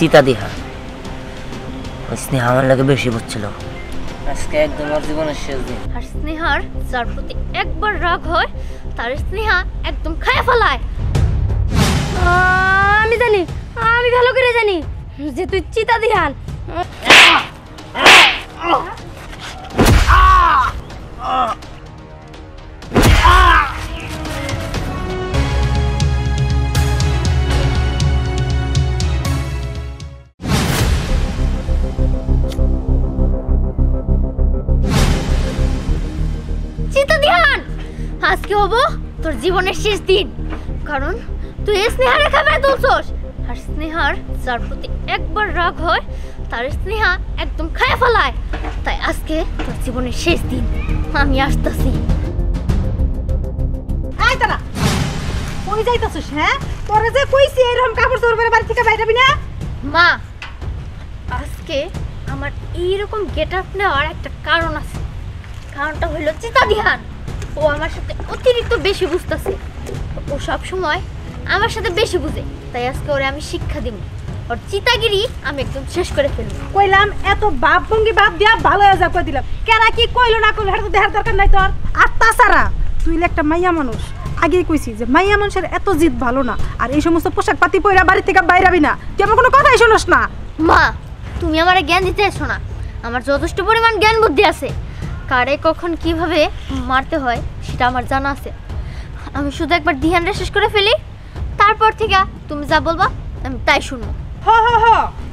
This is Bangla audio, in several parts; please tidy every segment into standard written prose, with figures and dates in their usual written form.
সীতা দিহা ওই স্নেহা আমার লাগে বেশি বুঝছিল। আজকে একদম ওর জীবনের শেষ দিন। আর স্নেহার যার প্রতি একবার রাগ হয় তার স্নেহা একদম খায় ফেলায়। আমি জানি, আমি ভালো করে জানি যে তুই চিতা দিহান। চিতা দিহান, আজকে হবো তোর জীবনের শেষ দিন, কারণ তুই স্নেহারে খাবার তুলছস। আর স্নেহার যার প্রতি একবার রাগ হয় তার স্নেহা একদম খায় ফেলায়। তাই আজকে তোর জীবনের শেষ দিন, আমি আসতেছি। আয় তারা কই যাইতাছিস? হ্যাঁ, তোরে যে কইছি এরকম কাপড় চোপড় পরে বাড়ি থেকে বাইরে যাবি না। মা, আজকে আমার এইরকম গেট আপ নেওয়ার একটা কারণ আছে। কারণটা হলো চিতা দিহান ও আমার সাথে অতিরিক্ত বেশি বুঝতেছে। ও সব সময় আমার সাথে বেশি বুঝে, তাই আজকে ওরে আমি শিক্ষা দিব। ওর চিতাগিরি আমি একদম শেষ করে ফেলব। কইলাম এত বাপ ভঙ্গি বাপ দিয়া ভালো হয়ে যা কই দিলাম। কেরা কি কইলো না কইলো এটা তো দেখার দরকার নাই তোর। আর তাছাড়া তুই একটা মাইয়া মানুষ, আগেই কইছি যে মাইয়া মানুষের এত জিদ ভালো না। আর এই সমস্ত পোশাক পাতি পইরা বাড়ি থেকে বাইরে যাবি না। তুই আমার কোনো কথাই শুনস না। মা, তুমি আমারে জ্ঞান দিতে এসো না। আমার যথেষ্ট পরিমাণ জ্ঞান বুদ্ধি আছে। কারে কখন কিভাবে মারতে হয় সেটা আমার জানা আছে। আমি শুধু একবার ধ্যানটা শেষ করে ফেলি, তারপর থেকে তুমি যা বলবা আমি তাই শুনবো। হ হ হ,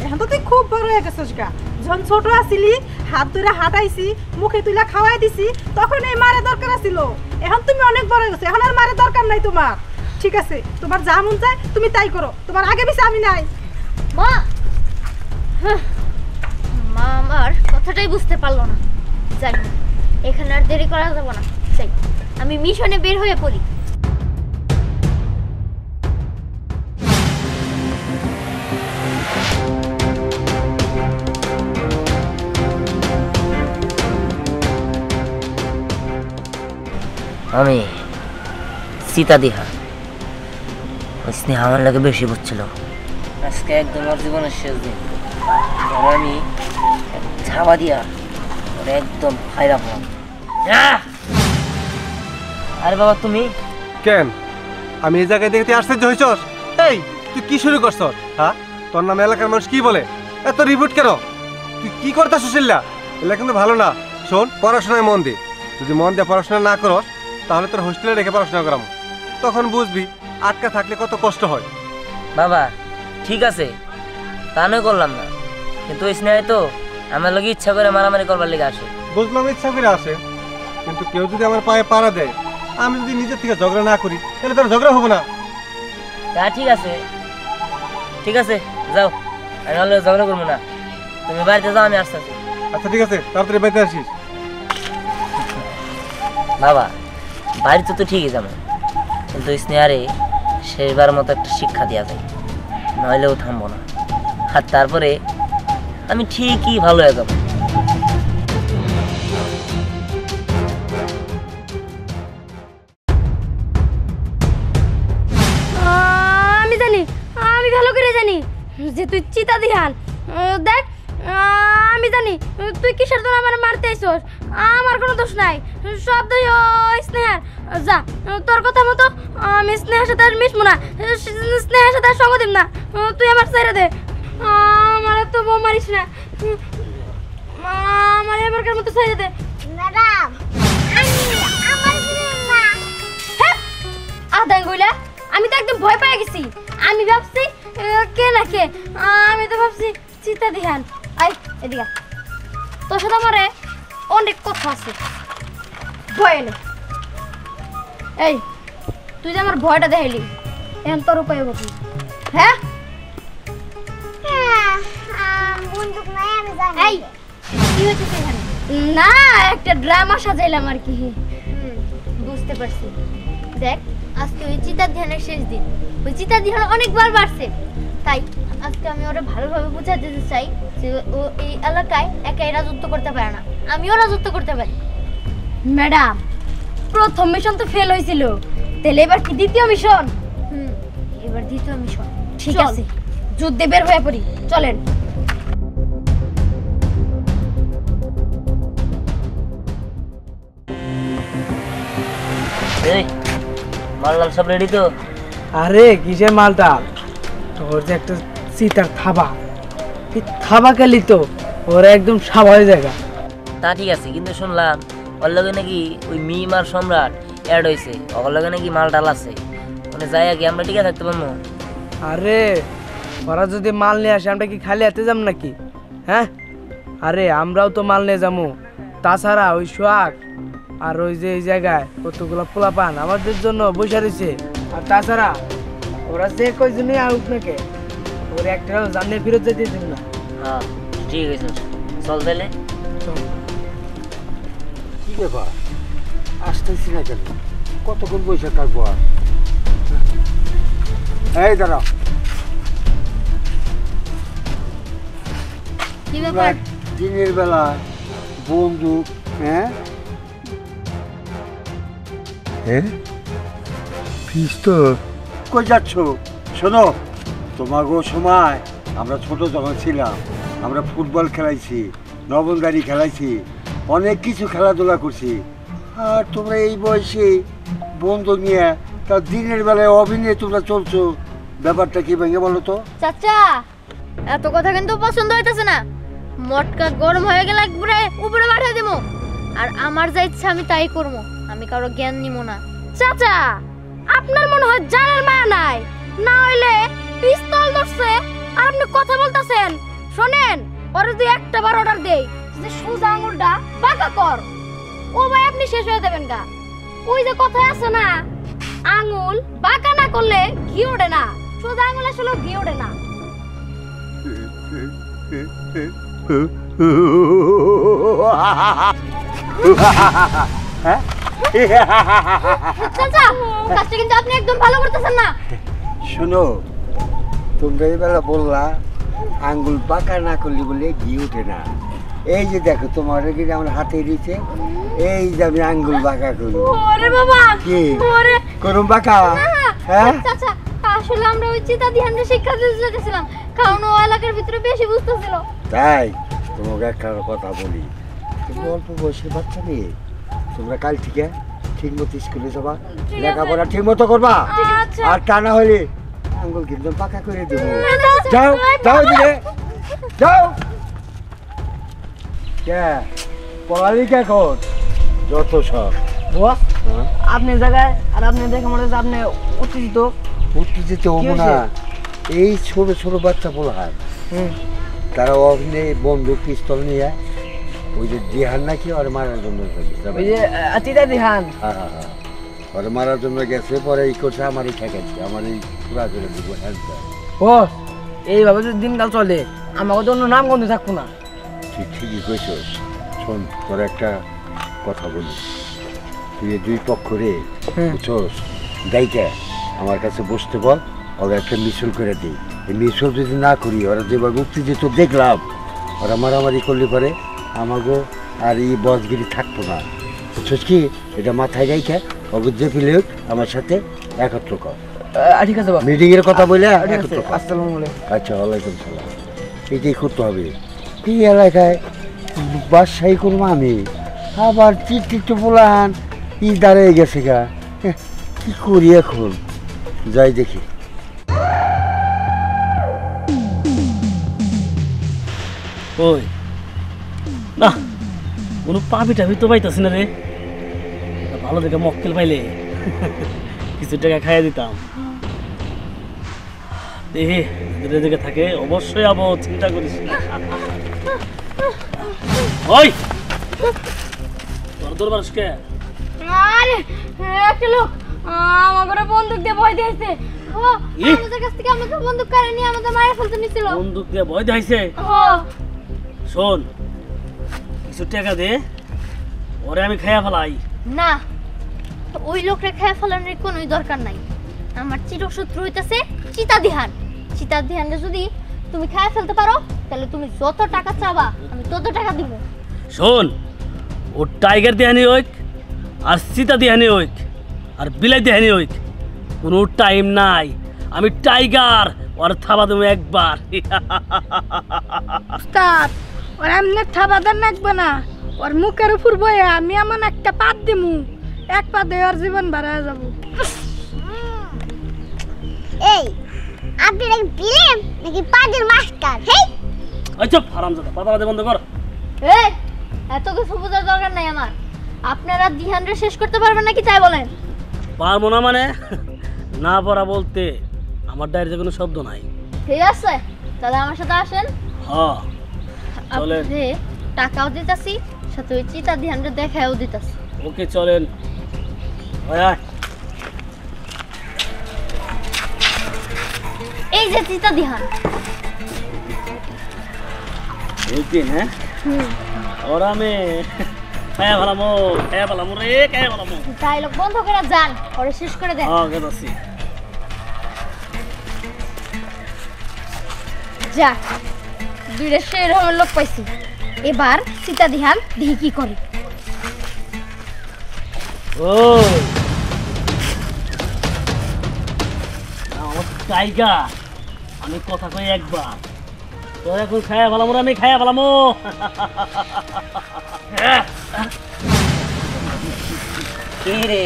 এখন তো তুই খুব বড় হয়ে গেছিস গা। যখন ছোট আছিলি হাত ধরে হাঁটাইছি, মুখে তুইলা খাওয়াই দিছি, তখন এই মারে দরকার ছিল। এখন তুমি অনেক বড় হয়ে গেছো, এখন আর মারে দরকার নাই তোমার। ঠিক আছে, তোমার যা মন চায় তুমি তাই করো, তোমার আগে পিছে আমি নাই। মা, মা আমার কথাটাই বুঝতে পারলো না। জানি এখানে আর দেরি করা যাবে না, চাই আমি মিশনে বের হয়ে পড়ি। আমি সীতা দিহা ওই স্নেহা আমার লাগে বেশি বুঝছিল। আজকে একদম ওর জীবনের শেষ দিন। আমি ঝাবা দিয়া ওর একদম ফায়দা পাম। আরে বাবা তুমি কেন? আমি এই জায়গায় দেখতে আশ্চর্য হয়েছস? এই তুই কি শুরু করছস? হ্যাঁ, তোর নামে এলাকার মানুষ কি বলে? এত রিপোর্ট কেন? তুই কি করতেছ সুশীল্লা? এলাকা কিন্তু ভালো না। শোন, পড়াশোনায় মন দে। যদি মন দিয়ে পড়াশোনা না করস তাহলে তোর হোস্টেলে রেখে পড়াশোনা করাবো, তখন বুঝবি আটকা থাকলে কত কষ্ট হয়। বাবা ঠিক আছে, তা নয় করলাম না, কিন্তু ওই স্নেহাই তো আমার লগে ইচ্ছা করে মারামারি করবার লেগে আসে। বুঝলাম ইচ্ছা করে আসে, কিন্তু কেউ যদি আমার পায়ে পাড়া দেয়, আমি যদি নিজের থেকে ঝগড়া না করি তাহলে তোর ঝগড়া হবো না। তা ঠিক আছে, ঠিক আছে যাও, আমি হলে ঝগড়া করবো না। তুমি বাড়িতে যাও, আমি আসতেছি। আচ্ছা ঠিক আছে, তাড়াতাড়ি বাড়িতে আসিস। বাবা বাড়িতে তো ঠিকই যাবো, কিন্তু স্নেহারে শেষবার মতো একটা শিক্ষা দেওয়া যায়, নইলেও থামবো না। আর তারপরে আমি ঠিকই ভালো হয়ে যাবো। আমি জানি, আমি ভালো করে জানি যে তুই চিতা দিহান। দেখ, আমি জানি তুই কিসের জন্য আমার মারতে আইছস। আমার কোনো দোষ নাই, সব দোষ ওই স্নেহার। যা, তোর কথা মতো আমি স্নেহার সাথে আর মিশবো না, স্নেহার সাথে আর সঙ্গ দিব না। তুই আমার ছেড়ে দে, আমার তো বউ মারিস না, আমার এবারকার মতো ছেড়ে দে। ম্যাডাম, আদাঙ্গুলা, আমি তো একদম ভয় পেয়ে গেছি। আমি ভাবছি কে না কে, আমি তো ভাবছি চিতা দিহান। আই এদিকে, তোর সাথে আমার অনেক কথা আছে। ভয় এলো। এই তুই যে আমার ভয়টা দেখাইলি, এখন তোর উপায় হবো কি? হ্যাঁ, বন্দুক নাই আমি জানি। এই কি হচ্ছে এখানে? না, একটা ড্রামা সাজাইলাম আর কি। বুঝতে পারছি। দেখ, আজকে ওই চিতা ধ্যানের শেষ দিন। ওই চিতা ধ্যান অনেকবার বাড়ছে, তাই আজকে আমি ওরা ভালোভাবে বোঝাতে দিতে চাই যে ও এই এলাকায় একাই রাজত্ব করতে পারে না, আমিও রাজত্ব করতে পারি। ম্যাডাম, প্রথম মিশন তো ফেল হয়েছিল, তাহলে এবার কি দ্বিতীয় মিশন? এবার দ্বিতীয় মিশন। ঠিক চল। আছে, যুদ্ধে বের হয়ে পড়ি, চলেন। এই মাল লাল সব রেডি তো? আরে কিসের মালটা, তোর যে একটা সীতার থাবা, এই থাবা খেলি তো ওরা একদম স্বাভাবিক জায়গা। তা ঠিক আছে, কিন্তু শুনলাম ওর লগে নাকি ওই মিম আর সম্রাট অ্যাড হয়েছে, ওর লগে নাকি মাল ডাল আছে, মানে যাই কি আমরা টিকে থাকতে পারবো? আরে ওরা যদি মাল নিয়ে আসে আমরা কি খালি হাতে যাম নাকি? হ্যাঁ, আরে আমরাও তো মাল নিয়ে যাবো। তাছাড়া ওই সোহাগ আর ওই যে এই জায়গায় কতগুলো পোলাপান আমাদের জন্য বসে রয়েছে। আর তাছাড়া ওরা যে কয়জনই আউক নাকি ওর একটাও জানিয়ে ফেরত যেতে দিন না। হ্যাঁ ঠিক আছে, চল তাহলে। কি ব্যাপার, আসতেছি না কেন? কতক্ষণ বসে থাকবো আর? এই দাঁড়াও, কি ব্যাপার? দিনের বেলা বন্দুক, হ্যাঁ হ্যাঁ পিস্তল, কই যাচ্ছ? শোনো, তোমাগো সময় আমরা ছোট যখন ছিলাম আমরা ফুটবল খেলাইছি, নবনদারি খেলাইছি, অনেক কিছু খেলাধুলা করছি। আর তোমরা এই বয়সে বন্দুক নিয়ে তা দিনের বেলায় অভিনয় তোমরা চলছো, ব্যাপারটা কি ভেঙে বলো তো? চাচা, এত কথা কিন্তু পছন্দ হইতেছে না। মটকা গরম হয়ে গেলে একবারে উপরে পাঠিয়ে দেবো, আর আমার যা ইচ্ছা আমি তাই করবো, আমি কারো জ্ঞান নিব না। চাচা, আপনার মনে হয় জানার মায়া নাই, না হইলে পিস্তল ধরছে আর আপনি কথা বলতেছেন। শোনেন, ওর যদি একটা বার অর্ডার দেই যে সোজা আঙুলটা বাঁকা কর, ও ভাই আপনি শেষ হয়ে যাবেন গা। ওই যে কথা আছে না, আঙুল বাঁকা না করলে ঘি ওঠে না, সোজা আঙুল আসলে ঘি ওঠে না। চাচা, কাজটা কিন্তু আপনি একদম ভালো করতেছেন না। শোনো, তোমরা এবেলা বললা আঙ্গুল পাকা না করলে বলে ঘি ওঠে না। এই যে দেখো তোমার কিন্তু আমার হাতে দিচ্ছে, এই যে আমি আঙ্গুল বাঁকা করবো। ওরে বাবা, কি ওরে করুম বাঁকা? হ্যাঁ চাচা, আসলে আমরা ওই চিতা ধ্যানটা শিক্ষা দিতে যেতেছিলাম, কারণ ও এলাকার ভিতরে বেশি বুঝতেছিল। তাই তোমাকে একটা কথা বলি, তুমি অল্প বয়সের বাচ্চা মেয়ে, তোমরা কাল থেকে ঠিক মতো স্কুলে যাবা, লেখাপড়া ঠিক মতো করবা, আচ্ছা। আর তা না হলে আঙ্গুল কিন্তু পাকা করে দেবো। যাও যাও দিলে যাও। কে পড়ালেখা কর, যত সব বস, আপনি জায়গায় আর আপনি দেখে মনে হচ্ছে আপনি উত্তেজিত। উত্তেজিত হবো না, এই ছোট ছোট বাচ্চা বলা হয়, তারা অভিনয় বন্দুক পিস্তল নিয়ে ওই যে দিহান নাকি ওর মারার জন্য যাবে। ওই যে চিতা দিহান, হ্যাঁ হ্যাঁ হ্যাঁ, ওর মারার জন্য গেছে, পরে এই করছে আমারই ঠেকাইছে, আমার এই পুরা করে দেবো। বস এইভাবে যদি দিনকাল চলে আমাকে তো অন্য নাম গন্ধ থাকবো না। তুই ঠিকই কইছস। শোন, তোর একটা কথা বলি, তুই এই দুই পক্ষ রে বুঝছস, দায়িকা আমার কাছে বসতে বল, ওরা একটা মিছিল করে দিই। এই মিছিল যদি না করি, ওরা যেভাবে উত্তেজিত দেখলাম, ওরা মারামারি করলে পরে আমাগো আর এই বসগিরি থাকতো না, বুঝছস কি? এটা মাথায় রাইখা ওকে যে ফিলে আমার সাথে একত্র কর। ঠিক আছে বাবা, মিটিং এর কথা বলে একত্র কর। আসসালামু আলাইকুম। আচ্ছা, ওয়ালাইকুম সালাম। এটাই করতে হবে। এই এলাকায় বাদশাহী করবো আমি, আবার চিত্রিত বলান ই দাঁড়িয়ে গেছে গা, কি করি এখন? যাই দেখি। ওই না, কোনো পাবি টাবি তো পাইতাছি না রে। ভালো দেখে মক্কেল পাইলে কিছু টাকা খাইয়ে দিতাম। দেখি যদি দিকে থাকে অবশ্যই আবো, চিন্তা করিস না। ওই তোর দরবারকে আরে একটা লোক আমার ঘরে বন্দুক দিয়ে ভয় দিয়েছে। ও আমাদের কাছ থেকে আমাকে বন্দুক কেড়ে নিয়ে আমাদের মায়ের ফেলতে নিছিল। বন্দুক দিয়ে ভয় দেখাইছে। শোন, কিছু টাকা দে, ওরে আমি খাইয়া ফেলাই। না, ওই লোকরে খেয়ে ফেলানোর কোনো দরকার নাই। আমার চিরশত্রু হইতাছে চিতা ধ্যান। চিতা ধ্যানে যদি তুমি খেয়ে ফেলতে পারো, তাহলে তুমি যত টাকা চাবা আমি তত টাকা দিব। শোন, ও টাইগার দেহানি হইক আর সীতা দেহানি হইক আর বিলাই দেহানি হইক, কোনো টাইম নাই। আমি টাইগার ওর থাবা তুমি একবার। উস্তাদ ওর এমনি থাবাদার নাকবে না, ওর মুখের উপর বয়ে আমি এমন একটা পাত দিমু, এক পাতে ওর জীবন বাড়া যাব। এই আপনি নাকি বিলেম নাকি পাগের মাস্টার? হেই ওই চুপ হারামজাদা, কথা বলতে বন্ধ কর। এই এত কিছু বোঝার দরকার নাই আমার। আপনারা দিহানরে শেষ করতে পারবেন নাকি তাই বলেন? পারবো না মানে? না পারা বলতে আমার ডায়েরিতে কোনো শব্দ নাই। ঠিক আছে তাহলে আমার সাথে আসেন। হ্যাঁ চলেন। আপনি টাকাও দিতাছি, সাথে ওই চিতা দিহানরে দেখাও দিতাছি। ওকে চলেন। ওই আয়। এই যে চিতা দিহান। বুঝছেন? হ্যাঁ ওরা আমি খায়া ফেলামো, খায়া ফেলামো রে, খায়া ফেলামো। ডায়লগ বন্ধ করে যান, ওরে শেষ করে দেন। হ্যাঁ গেছি। যাক দুইটা সেরকমের লোক পাইছি, এবার চিতা দিহান দেখি কি করে। ও আমার টাইগা, আমি কথা কই একবার, তোর এখন খায়া ফেলামো রে, আমি খায়া ফেলামো। কি রে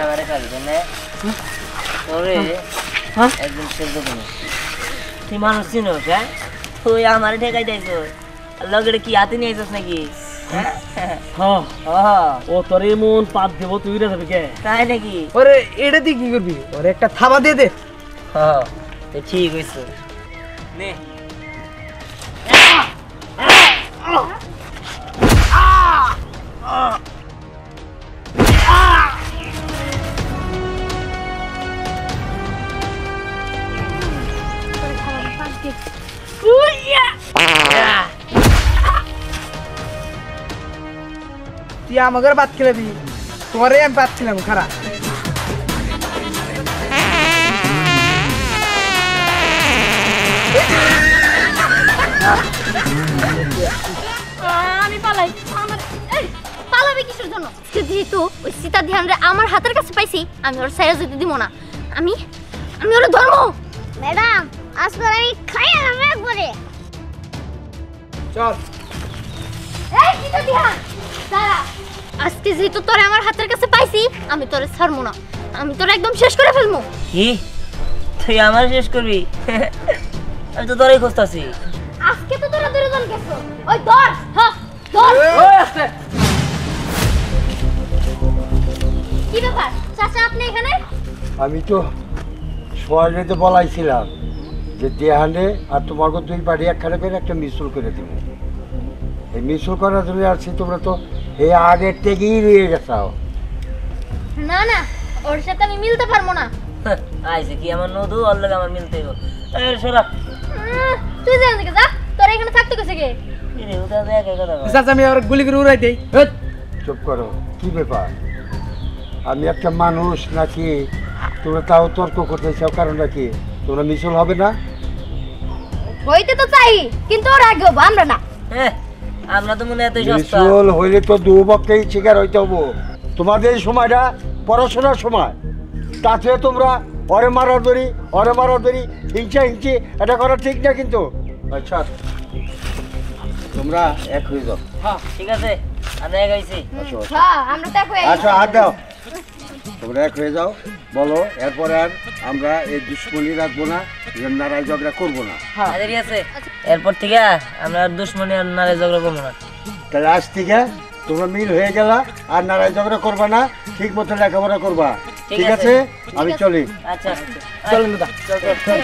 আমারে খাবি না তোরে একদম শেষ দেবো। তুই মানুষ চিনোস? হ্যাঁ তুই আমার ঠেকাই দিয়েছ, লগের কি হাতে নিয়ে আইসস নাকি? ও তোর এমন পাত দেবো, তুই রে যাবি কে? তাই নাকি? ওরে এটা দিয়ে কি করবি? ওরে একটা থাবা দিয়ে দে। হ্যাঁ ঠিক হয়েছে। নে তুই আমাকে বাদ খেলাবি, তোরে আমি পাচ্ছিলাম খারাপ। আমি পালাই। আমার পালাবে কিসের জন্য? যেহেতু ওই সীতা ধ্যানরে আমার হাতের কাছে পাইছি, আমি ওর সাইরা যেতে দিব না। আমি ওর ধর্ম। ম্যাডাম আজকে আমি খাইলাম একবারে। চল। এই সীতা ধ্যান দাঁড়া, আজকে যেহেতু তোরে আমার হাতের কাছে পাইছি, আমি তোরে ছাড়বো না, আমি তোরে একদম শেষ করে ফেলবো। কি তুই আমার শেষ করবি? আমি তো তোরাই খুঁজতাছি। আজকে তো তোরা দুজন গেছো, ওই ধর। হ্যাঁ ধর। কি ব্যাপার চাচা আপনি এখানে? আমি তো সোয়ারিতে বলাইছিলাম যে দেহানে আর তোমার দুই বাড়ি একখানে করে একটা মিছিল করে দেবো। এই মিছিল করার জন্য আসছি, তোমরা তো এই আগের থেকেই রয়ে গেছাও। না না, ওর সাথে আমি মিলতে পারবো না। আইছে কি আমার নদু, ওর লগে আমার মিলতে হইব। সরা তুই যা এদিকে যা, তোর এখানে থাকতে কইছে কে? কি রে ওটা দেখ কথা বল। চাচা আমি আর গুলি করে উড়াই দেই। চুপ করো, কি ব্যাপার? আমি একটা মানুষ নাকি? তোমরা তাও তর্ক করতে চাও, কারণ নাকি তোমরা মিছিল হবে না? হইতে তো চাই, কিন্তু ওর আগে হবো, আমরা না। হ্যাঁ আমরা তো মনে এতই সস্তা। মিছিল হইলে তো দুপক্ষেই শিকার হইতে হবো। তোমাদের এই সময়টা পড়াশোনার সময়, তাতে তোমরা অরে মারাধরি হিংসা এটা করা ঠিক না কিন্তু। আচ্ছা তোমরা এক হয়ে যাও। হ্যাঁ ঠিক আছে, আমরা এক হইছি। হ্যাঁ আমরা তো কই। আচ্ছা হাত দাও, তোমরা এক হয়ে যাও। বলো এরপরে আর আমরা এই দুশ্মনী রাখবো না, নারায় ঝগড়া করবো না। আচ্ছা ঠিক আছে, এরপর থেকে আমরা আর দুশ্মনী আর নারে ঝগড়া করবো না। তাহলে আজ থেকে তোমরা মিল হয়ে গেলা, আর নারায় ঝগড়া করবা না, ঠিক মতো লেখাপড়া করবা। ঠিক আছে, আমি চলি। আচ্ছা চলেন দাদা। চল।